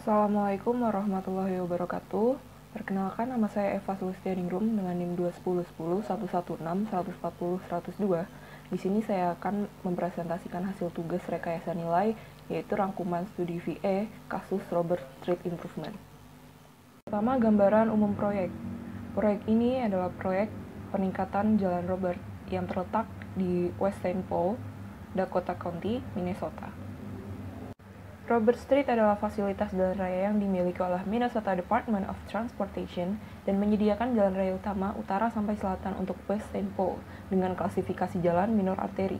Assalamualaikum warahmatullahi wabarakatuh. Perkenalkan, nama saya Eva Sulistianingrum dengan NIM 21010 116 140 102. Di sini saya akan mempresentasikan hasil tugas rekayasa nilai, yaitu rangkuman studi VE kasus Robert Street Improvement. Pertama, gambaran umum proyek. Proyek ini adalah proyek peningkatan Jalan Robert yang terletak di West St. Paul, Dakota County, Minnesota. Robert Street adalah fasilitas jalan raya yang dimiliki oleh Minnesota Department of Transportation dan menyediakan jalan raya utama utara sampai selatan untuk West St. Paul dengan klasifikasi jalan minor arteri.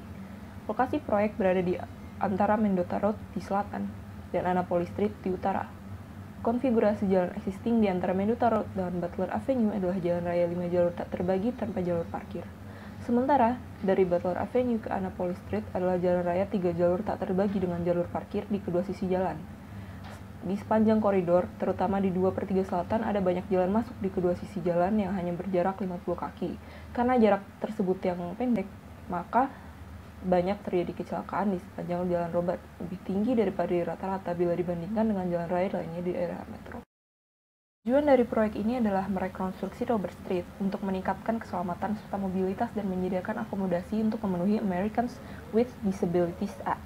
Lokasi proyek berada di antara Mendota Road di selatan dan Annapolis Street di utara. Konfigurasi jalan existing di antara Mendota Road dan Butler Avenue adalah jalan raya 5 jalur tak terbagi tanpa jalur parkir. Sementara, dari Butler Avenue ke Annapolis Street adalah jalan raya 3 jalur tak terbagi dengan jalur parkir di kedua sisi jalan. Di sepanjang koridor, terutama di 2/3 selatan, ada banyak jalan masuk di kedua sisi jalan yang hanya berjarak 50 kaki. Karena jarak tersebut yang pendek, maka banyak terjadi kecelakaan di sepanjang jalan Robert, lebih tinggi daripada rata-rata bila dibandingkan dengan jalan raya lainnya di daerah metro. Tujuan dari proyek ini adalah merekonstruksi Robert Street untuk meningkatkan keselamatan serta mobilitas dan menyediakan akomodasi untuk memenuhi Americans with Disabilities Act.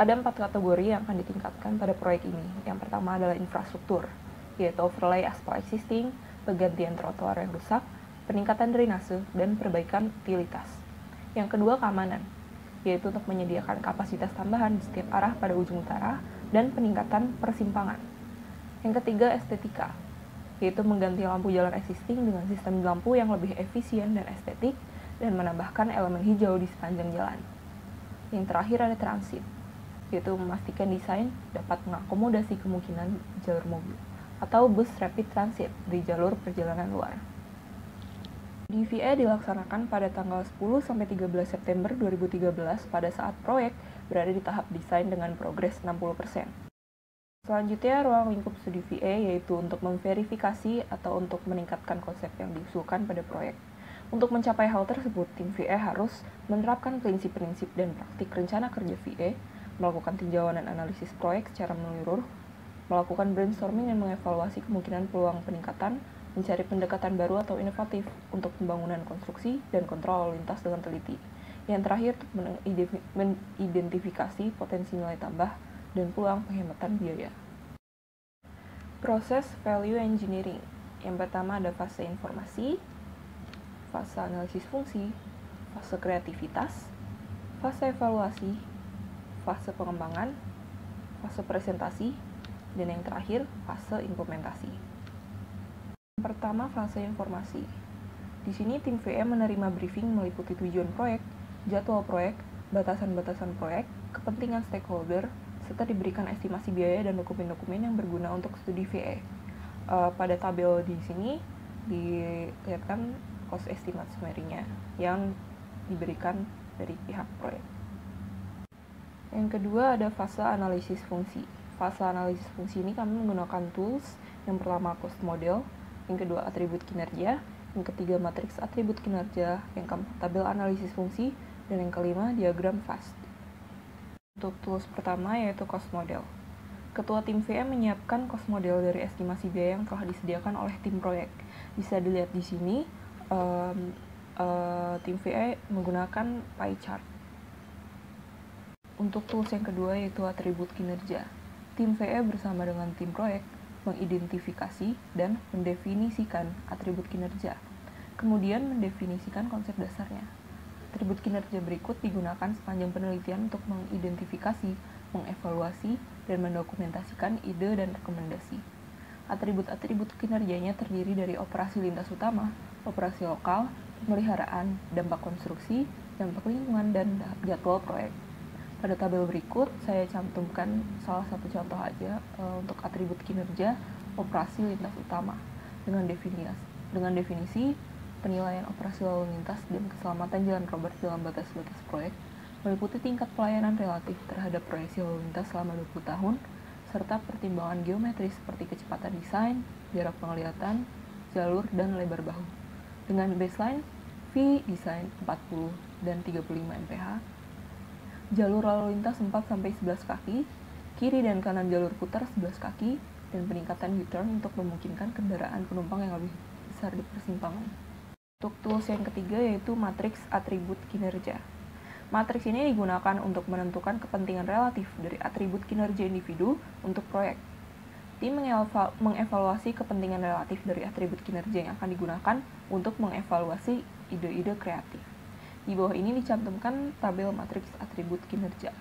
Ada 4 kategori yang akan ditingkatkan pada proyek ini. Yang pertama adalah infrastruktur, yaitu overlay aspal existing, penggantian trotoar yang rusak, peningkatan drainase, dan perbaikan utilitas. Yang kedua, keamanan, yaitu untuk menyediakan kapasitas tambahan di setiap arah pada ujung utara dan peningkatan persimpangan. Yang ketiga, estetika, yaitu mengganti lampu jalan existing dengan sistem lampu yang lebih efisien dan estetik dan menambahkan elemen hijau di sepanjang jalan. Yang terakhir ada transit, yaitu memastikan desain dapat mengakomodasi kemungkinan jalur mobil atau bus rapid transit di jalur perjalanan luar. DVE dilaksanakan pada tanggal 10-13 September 2013 pada saat proyek berada di tahap desain dengan progres 60%. Selanjutnya, ruang lingkup studi VE yaitu untuk memverifikasi atau untuk meningkatkan konsep yang diusulkan pada proyek. Untuk mencapai hal tersebut, tim VE harus menerapkan prinsip-prinsip dan praktik rencana kerja VE, melakukan tinjauan dan analisis proyek secara menyeluruh, melakukan brainstorming dan mengevaluasi kemungkinan peluang peningkatan, mencari pendekatan baru atau inovatif untuk pembangunan konstruksi dan kontrol lalu lintas dengan teliti. Yang terakhir, untuk mengidentifikasi potensi nilai tambah dan peluang penghematan biaya. Proses value engineering. Yang pertama ada fase informasi, fase analisis fungsi, fase kreativitas, fase evaluasi, fase pengembangan, fase presentasi, dan yang terakhir fase implementasi. Yang pertama, fase informasi. Di sini tim VE menerima briefing meliputi tujuan proyek, jadwal proyek, batasan-batasan proyek, kepentingan stakeholder, serta diberikan estimasi biaya dan dokumen-dokumen yang berguna untuk studi VE. Pada tabel di sini dilihatkan cost estimate summary-nya yang diberikan dari pihak proyek. Yang kedua ada fase analisis fungsi. Fase analisis fungsi ini kami menggunakan tools. Yang pertama cost model, yang kedua atribut kinerja, yang ketiga matriks atribut kinerja, yang keempat tabel analisis fungsi, dan yang kelima diagram FAST. Untuk tools pertama yaitu cost model. Ketua tim VE menyiapkan cost model dari estimasi biaya yang telah disediakan oleh tim proyek. Bisa dilihat di sini, tim VE menggunakan pie chart. Untuk tools yang kedua yaitu atribut kinerja. Tim VE bersama dengan tim proyek mengidentifikasi dan mendefinisikan atribut kinerja, kemudian mendefinisikan konsep dasarnya. Atribut kinerja berikut digunakan sepanjang penelitian untuk mengidentifikasi, mengevaluasi, dan mendokumentasikan ide dan rekomendasi. Atribut-atribut kinerjanya terdiri dari operasi lintas utama, operasi lokal, pemeliharaan, dampak konstruksi, dampak lingkungan, dan jadwal proyek. Pada tabel berikut, saya cantumkan salah satu contoh aja untuk atribut kinerja operasi lintas utama dengan definisi penilaian operasi lalu lintas dan keselamatan jalan Robert dalam batas-batas proyek meliputi tingkat pelayanan relatif terhadap proyeksi lalu lintas selama 20 tahun, serta pertimbangan geometris seperti kecepatan desain, jarak penglihatan, jalur, dan lebar bahu. Dengan baseline V desain 40 dan 35 mph, jalur lalu lintas 4-11 kaki, kiri dan kanan jalur putar 11 kaki, dan peningkatan U-turn untuk memungkinkan kendaraan penumpang yang lebih besar di persimpangan. Untuk tools yang ketiga yaitu matriks atribut kinerja. Matriks ini digunakan untuk menentukan kepentingan relatif dari atribut kinerja individu untuk proyek. Tim mengevaluasi kepentingan relatif dari atribut kinerja yang akan digunakan untuk mengevaluasi ide-ide kreatif. Di bawah ini dicantumkan tabel matriks atribut kinerja.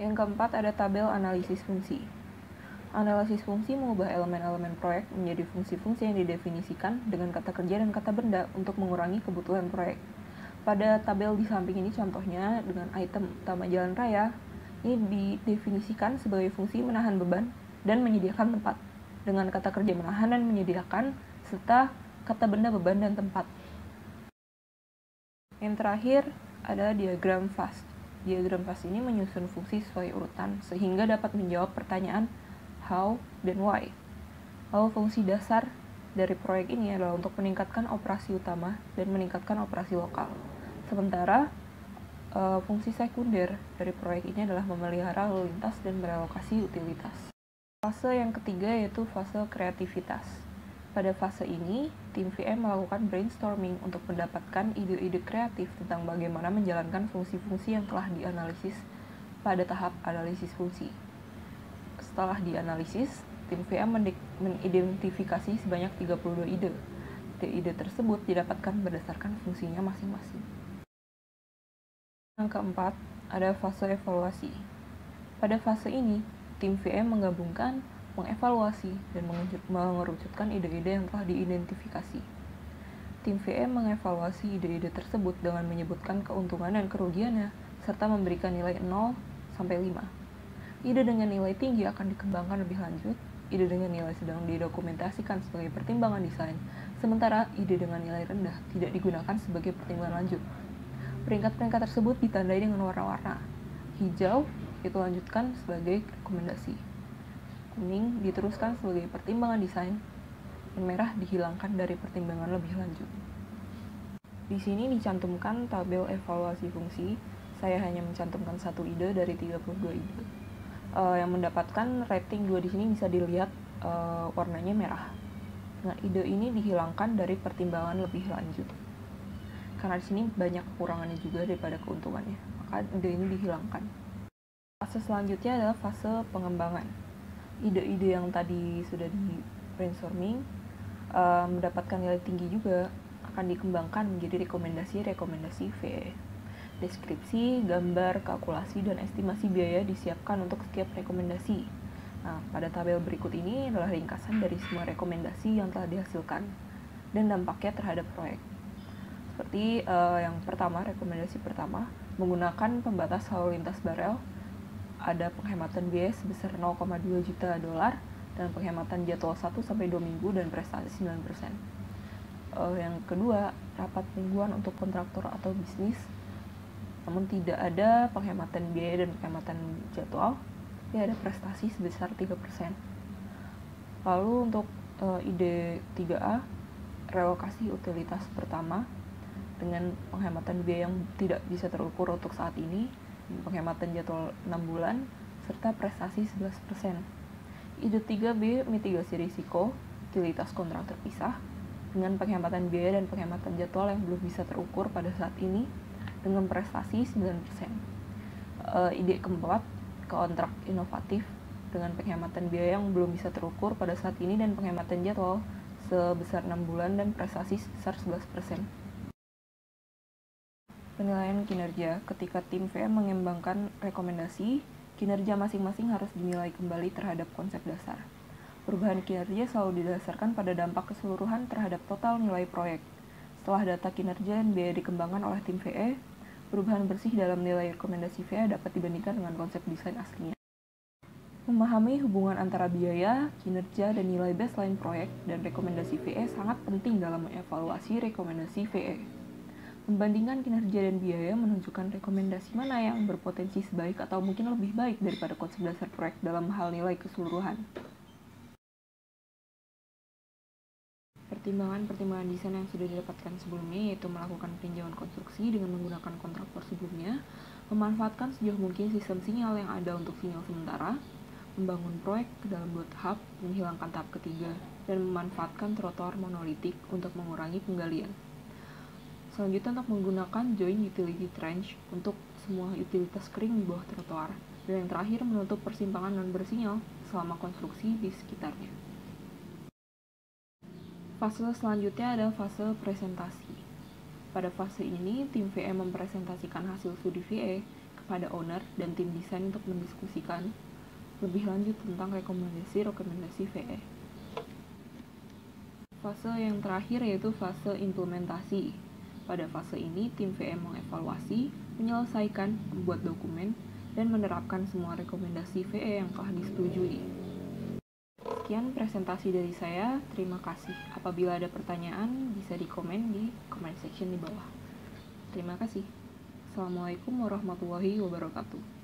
Yang keempat ada tabel analisis fungsi. Analisis fungsi mengubah elemen-elemen proyek menjadi fungsi-fungsi yang didefinisikan dengan kata kerja dan kata benda untuk mengurangi kebutuhan proyek. Pada tabel di samping ini contohnya dengan item utama jalan raya, ini didefinisikan sebagai fungsi menahan beban dan menyediakan tempat, dengan kata kerja menahan dan menyediakan, serta kata benda beban dan tempat. Yang terakhir ada diagram fast. Diagram fast ini menyusun fungsi sesuai urutan sehingga dapat menjawab pertanyaan how dan why. Lalu fungsi dasar dari proyek ini adalah untuk meningkatkan operasi utama dan meningkatkan operasi lokal. Sementara fungsi sekunder dari proyek ini adalah memelihara lalu lintas dan merelokasi utilitas. Fase yang ketiga yaitu fase kreativitas. Pada fase ini, tim VM melakukan brainstorming untuk mendapatkan ide-ide kreatif tentang bagaimana menjalankan fungsi-fungsi yang telah dianalisis pada tahap analisis fungsi. Setelah dianalisis, tim VM mengidentifikasi sebanyak 32 ide. Ide tersebut didapatkan berdasarkan fungsinya masing-masing. Yang keempat, ada fase evaluasi. Pada fase ini, tim VM menggabungkan, mengevaluasi, dan mengerucutkan ide-ide yang telah diidentifikasi. Tim VM mengevaluasi ide-ide tersebut dengan menyebutkan keuntungan dan kerugiannya, serta memberikan nilai 0 sampai 5. Ide dengan nilai tinggi akan dikembangkan lebih lanjut, ide dengan nilai sedang didokumentasikan sebagai pertimbangan desain, sementara ide dengan nilai rendah tidak digunakan sebagai pertimbangan lanjut. Peringkat-peringkat tersebut ditandai dengan warna-warna. Hijau itu lanjutkan sebagai rekomendasi. Kuning diteruskan sebagai pertimbangan desain, dan merah dihilangkan dari pertimbangan lebih lanjut. Di sini dicantumkan tabel evaluasi fungsi. Saya hanya mencantumkan satu ide dari 32 ide. Yang mendapatkan rating 2 di sini bisa dilihat warnanya merah. Nah, ide ini dihilangkan dari pertimbangan lebih lanjut. Karena di sini banyak kekurangannya juga daripada keuntungannya, maka ide ini dihilangkan. Fase selanjutnya adalah fase pengembangan. Ide-ide yang tadi sudah di brainstorming mendapatkan nilai tinggi juga akan dikembangkan menjadi rekomendasi VE. Deskripsi, gambar, kalkulasi, dan estimasi biaya disiapkan untuk setiap rekomendasi. Nah, pada tabel berikut ini adalah ringkasan dari semua rekomendasi yang telah dihasilkan dan dampaknya terhadap proyek. Seperti yang pertama, rekomendasi pertama, menggunakan pembatas lalu lintas barel, ada penghematan biaya sebesar 0,2 juta dolar dan penghematan jadwal 1-2 minggu dan prestasi 9%. Yang kedua, rapat mingguan untuk kontraktor atau bisnis, namun tidak ada penghematan biaya dan penghematan jadwal, tapi ada prestasi sebesar 3%. Lalu untuk ide 3A, relokasi utilitas pertama dengan penghematan biaya yang tidak bisa terukur untuk saat ini, penghematan jadwal 6 bulan, serta prestasi 11%. Ide 3B, mitigasi risiko, utilitas kontrak terpisah, dengan penghematan biaya dan penghematan jadwal yang belum bisa terukur pada saat ini, dengan prestasi 9%. Ide keempat, kontrak inovatif, dengan penghematan biaya yang belum bisa terukur pada saat ini dan penghematan jadwal sebesar 6 bulan dan prestasi sebesar 11%. Penilaian kinerja. Ketika tim VM mengembangkan rekomendasi, kinerja masing-masing harus dinilai kembali terhadap konsep dasar. Perubahan kinerja selalu didasarkan pada dampak keseluruhan terhadap total nilai proyek. Setelah data kinerja dan biaya dikembangkan oleh tim VE, perubahan bersih dalam nilai rekomendasi VE dapat dibandingkan dengan konsep desain aslinya. Memahami hubungan antara biaya, kinerja, dan nilai baseline proyek dan rekomendasi VE sangat penting dalam mengevaluasi rekomendasi VE. Membandingkan kinerja dan biaya menunjukkan rekomendasi mana yang berpotensi sebaik atau mungkin lebih baik daripada konsep dasar proyek dalam hal nilai keseluruhan. Pertimbangan-pertimbangan desain yang sudah didapatkan sebelumnya yaitu melakukan peninjauan konstruksi dengan menggunakan kontraktor sebelumnya, memanfaatkan sejauh mungkin sistem sinyal yang ada untuk sinyal sementara, membangun proyek ke dalam 2 tahap, menghilangkan tahap ketiga, dan memanfaatkan trotoar monolitik untuk mengurangi penggalian. Selanjutnya untuk menggunakan joint utility trench untuk semua utilitas kering di bawah trotoar, dan yang terakhir menutup persimpangan non bersinyal selama konstruksi di sekitarnya. Fase selanjutnya adalah fase presentasi. Pada fase ini, tim VE mempresentasikan hasil studi VE kepada owner dan tim desain untuk mendiskusikan lebih lanjut tentang rekomendasi VE. Fase yang terakhir yaitu fase implementasi. Pada fase ini, tim VE mengevaluasi, menyelesaikan, membuat dokumen, dan menerapkan semua rekomendasi VE yang telah disetujui. Sekian presentasi dari saya, terima kasih. Apabila ada pertanyaan, bisa dikomen di comment section di bawah. Terima kasih. Assalamualaikum warahmatullahi wabarakatuh.